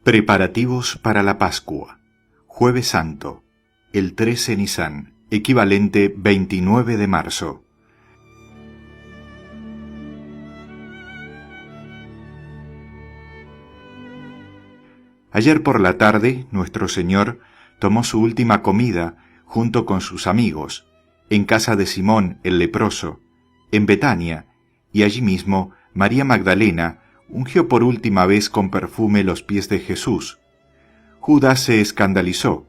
Preparativos para la Pascua. Jueves Santo, el 13 Nisan, equivalente 29 de marzo. Ayer por la tarde, nuestro Señor tomó su última comida junto con sus amigos, en casa de Simón el leproso, en Betania, y allí mismo María Magdalena ungió por última vez con perfume los pies de Jesús. Judas se escandalizó,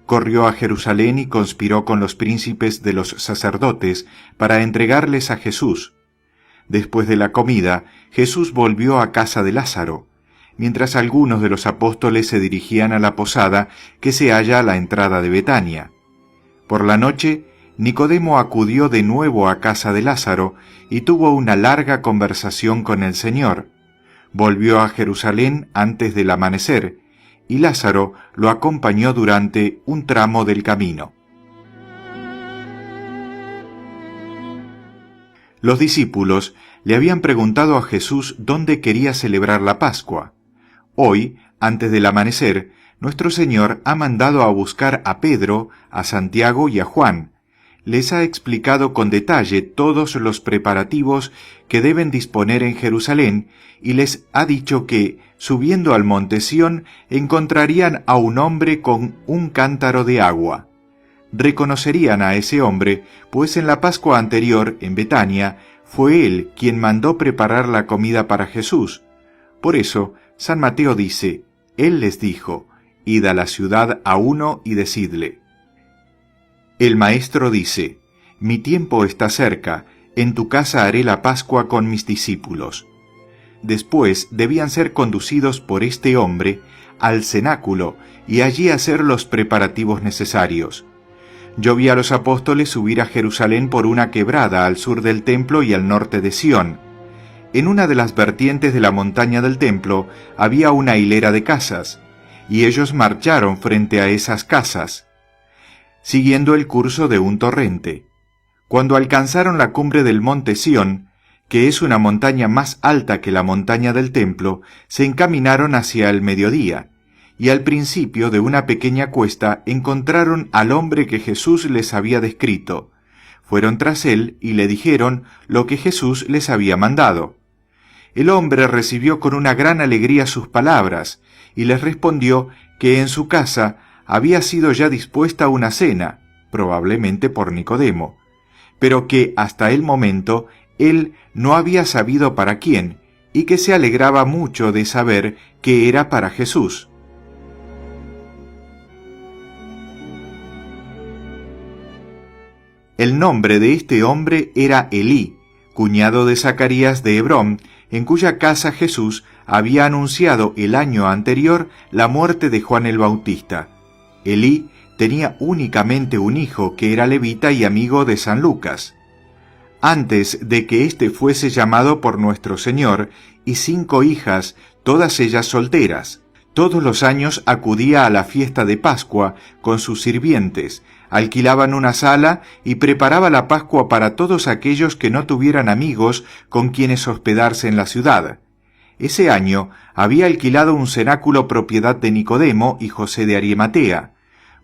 corrió a Jerusalén y conspiró con los príncipes de los sacerdotes para entregarles a Jesús. Después de la comida, Jesús volvió a casa de Lázaro, mientras algunos de los apóstoles se dirigían a la posada que se halla a la entrada de Betania. Por la noche, Nicodemo acudió de nuevo a casa de Lázaro y tuvo una larga conversación con el Señor. Volvió a Jerusalén antes del amanecer, y Lázaro lo acompañó durante un tramo del camino. Los discípulos le habían preguntado a Jesús dónde quería celebrar la Pascua. Hoy, antes del amanecer, nuestro Señor ha mandado a buscar a Pedro, a Santiago y a Juan. Les ha explicado con detalle todos los preparativos que deben disponer en Jerusalén y les ha dicho que, subiendo al monte Sión, encontrarían a un hombre con un cántaro de agua. Reconocerían a ese hombre, pues en la Pascua anterior, en Betania, fue él quien mandó preparar la comida para Jesús. Por eso, San Mateo dice, él les dijo, id a la ciudad a uno y decidle. El Maestro dice, mi tiempo está cerca, en tu casa haré la Pascua con mis discípulos. Después debían ser conducidos por este hombre al cenáculo y allí hacer los preparativos necesarios. Yo vi a los apóstoles subir a Jerusalén por una quebrada al sur del templo y al norte de Sión. En una de las vertientes de la montaña del templo había una hilera de casas, y ellos marcharon frente a esas casas, siguiendo el curso de un torrente. Cuando alcanzaron la cumbre del monte Sión, que es una montaña más alta que la montaña del templo, se encaminaron hacia el mediodía, y al principio de una pequeña cuesta encontraron al hombre que Jesús les había descrito. Fueron tras él y le dijeron lo que Jesús les había mandado. El hombre recibió con una gran alegría sus palabras, y les respondió que en su casa había sido ya dispuesta una cena, probablemente por Nicodemo, pero que hasta el momento él no había sabido para quién, y que se alegraba mucho de saber que era para Jesús. El nombre de este hombre era Elí, cuñado de Zacarías de Hebrón, en cuya casa Jesús había anunciado el año anterior la muerte de Juan el Bautista. Elí tenía únicamente un hijo que era levita y amigo de San Lucas. Antes de que éste fuese llamado por nuestro Señor, y 5 hijas, todas ellas solteras. Todos los años acudía a la fiesta de Pascua con sus sirvientes, alquilaban una sala y preparaba la Pascua para todos aquellos que no tuvieran amigos con quienes hospedarse en la ciudad. Ese año había alquilado un cenáculo propiedad de Nicodemo y José de Arimatea.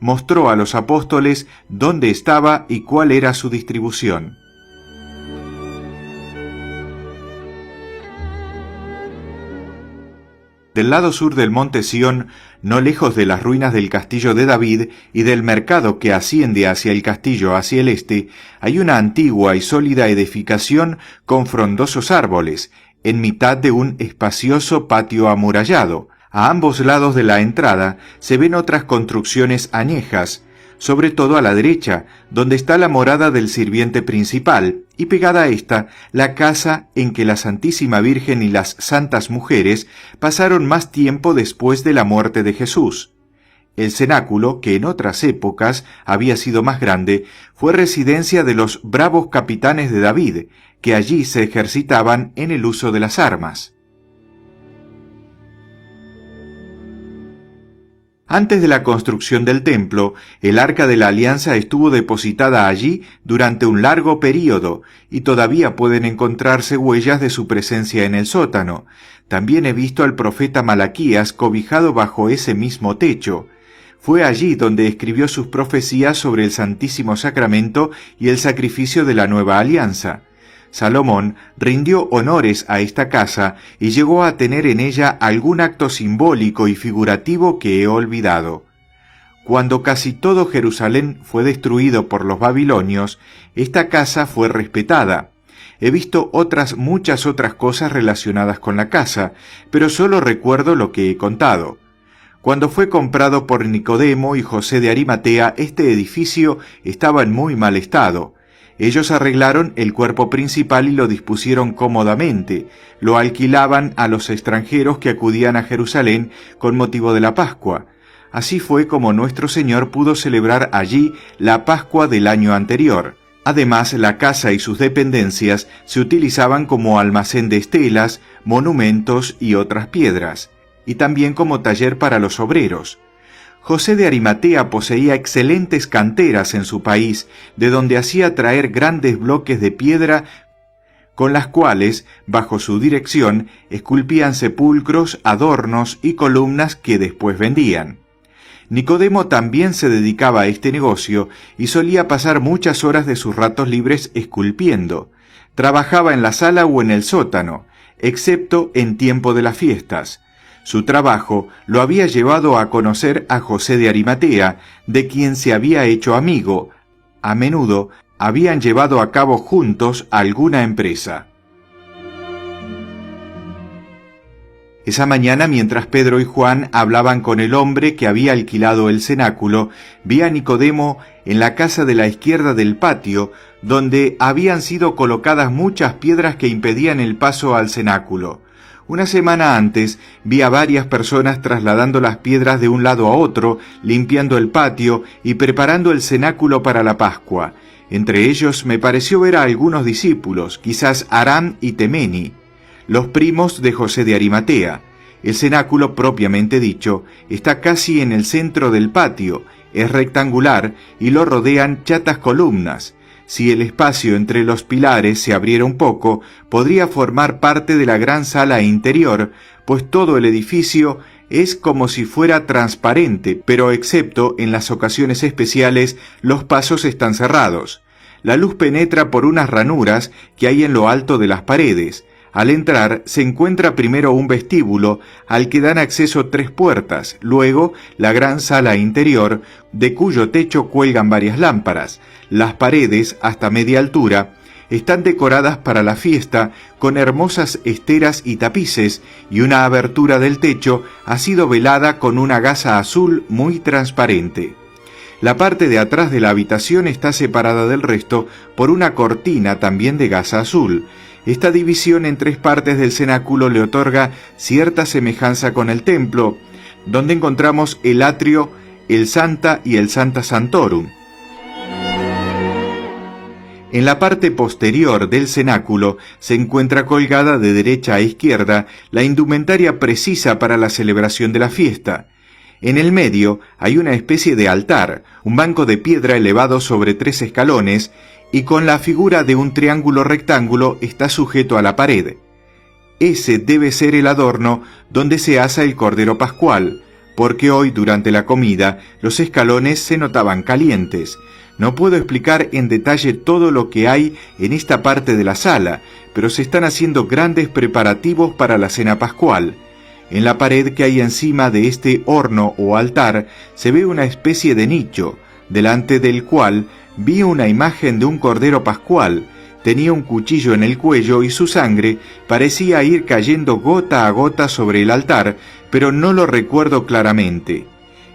Mostró a los apóstoles dónde estaba y cuál era su distribución. Del lado sur del monte Sión, no lejos de las ruinas del castillo de David y del mercado que asciende hacia el castillo hacia el este, hay una antigua y sólida edificación con frondosos árboles, en mitad de un espacioso patio amurallado. A ambos lados de la entrada se ven otras construcciones añejas, sobre todo a la derecha, donde está la morada del sirviente principal, y pegada a esta, la casa en que la Santísima Virgen y las santas mujeres pasaron más tiempo después de la muerte de Jesús. El cenáculo, que en otras épocas había sido más grande, fue residencia de los bravos capitanes de David, que allí se ejercitaban en el uso de las armas. Antes de la construcción del templo, el Arca de la Alianza estuvo depositada allí durante un largo período y todavía pueden encontrarse huellas de su presencia en el sótano. También he visto al profeta Malaquías cobijado bajo ese mismo techo. Fue allí donde escribió sus profecías sobre el Santísimo Sacramento y el sacrificio de la nueva alianza. Salomón rindió honores a esta casa y llegó a tener en ella algún acto simbólico y figurativo que he olvidado. Cuando casi todo Jerusalén fue destruido por los babilonios, esta casa fue respetada. He visto muchas otras cosas relacionadas con la casa, pero solo recuerdo lo que he contado. Cuando fue comprado por Nicodemo y José de Arimatea, este edificio estaba en muy mal estado. Ellos arreglaron el cuerpo principal y lo dispusieron cómodamente. Lo alquilaban a los extranjeros que acudían a Jerusalén con motivo de la Pascua. Así fue como nuestro Señor pudo celebrar allí la Pascua del año anterior. Además, la casa y sus dependencias se utilizaban como almacén de estelas, monumentos y otras piedras, y también como taller para los obreros. José de Arimatea poseía excelentes canteras en su país, de donde hacía traer grandes bloques de piedra con las cuales, bajo su dirección, esculpían sepulcros, adornos y columnas que después vendían. Nicodemo también se dedicaba a este negocio y solía pasar muchas horas de sus ratos libres esculpiendo. Trabajaba en la sala o en el sótano, excepto en tiempo de las fiestas. Su trabajo lo había llevado a conocer a José de Arimatea, de quien se había hecho amigo. A menudo habían llevado a cabo juntos alguna empresa. Esa mañana, mientras Pedro y Juan hablaban con el hombre que había alquilado el cenáculo, vi a Nicodemo en la casa de la izquierda del patio, donde habían sido colocadas muchas piedras que impedían el paso al cenáculo. Una semana antes vi a varias personas trasladando las piedras de un lado a otro, limpiando el patio y preparando el cenáculo para la Pascua. Entre ellos me pareció ver a algunos discípulos, quizás Aram y Temeni, los primos de José de Arimatea. El cenáculo, propiamente dicho, está casi en el centro del patio, es rectangular y lo rodean chatas columnas. Si el espacio entre los pilares se abriera un poco, podría formar parte de la gran sala interior, pues todo el edificio es como si fuera transparente, pero excepto en las ocasiones especiales, los pasos están cerrados. La luz penetra por unas ranuras que hay en lo alto de las paredes. Al entrar se encuentra primero un vestíbulo al que dan acceso 3 puertas, luego la gran sala interior, de cuyo techo cuelgan varias lámparas. Las paredes, hasta media altura, están decoradas para la fiesta con hermosas esteras y tapices, y una abertura del techo ha sido velada con una gasa azul muy transparente. La parte de atrás de la habitación está separada del resto por una cortina también de gasa azul. Esta división en 3 partes del cenáculo le otorga cierta semejanza con el templo, donde encontramos el atrio, el Santa y el Santa Santorum. En la parte posterior del cenáculo se encuentra colgada de derecha a izquierda la indumentaria precisa para la celebración de la fiesta. En el medio hay una especie de altar, un banco de piedra elevado sobre 3 escalones, y con la figura de un triángulo rectángulo está sujeto a la pared. Ese debe ser el adorno donde se asa el Cordero Pascual, porque hoy durante la comida los escalones se notaban calientes. No puedo explicar en detalle todo lo que hay en esta parte de la sala, pero se están haciendo grandes preparativos para la cena pascual. En la pared que hay encima de este horno o altar se ve una especie de nicho, delante del cual vi una imagen de un cordero pascual. Tenía un cuchillo en el cuello y su sangre parecía ir cayendo gota a gota sobre el altar, pero no lo recuerdo claramente.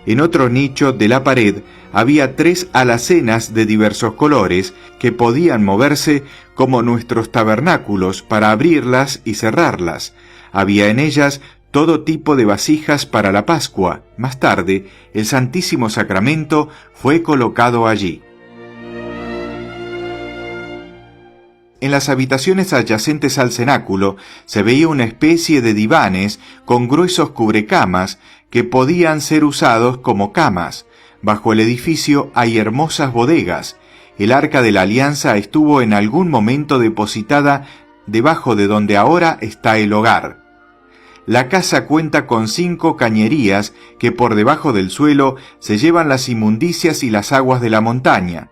En otro nicho de la pared había 3 alacenas de diversos colores que podían moverse como nuestros tabernáculos para abrirlas y cerrarlas. Había en ellas todo tipo de vasijas para la Pascua. Más tarde, el Santísimo Sacramento fue colocado allí. En las habitaciones adyacentes al cenáculo se veía una especie de divanes con gruesos cubrecamas que podían ser usados como camas. Bajo el edificio hay hermosas bodegas. El Arca de la Alianza estuvo en algún momento depositada debajo de donde ahora está el hogar. la casa cuenta con 5 cañerías que por debajo del suelo se llevan las inmundicias y las aguas de la montaña.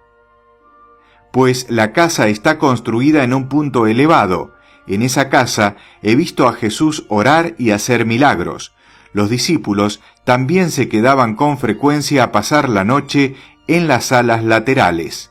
Pues la casa está construida en un punto elevado. En esa casa he visto a Jesús orar y hacer milagros. Los discípulos también se quedaban con frecuencia a pasar la noche en las salas laterales.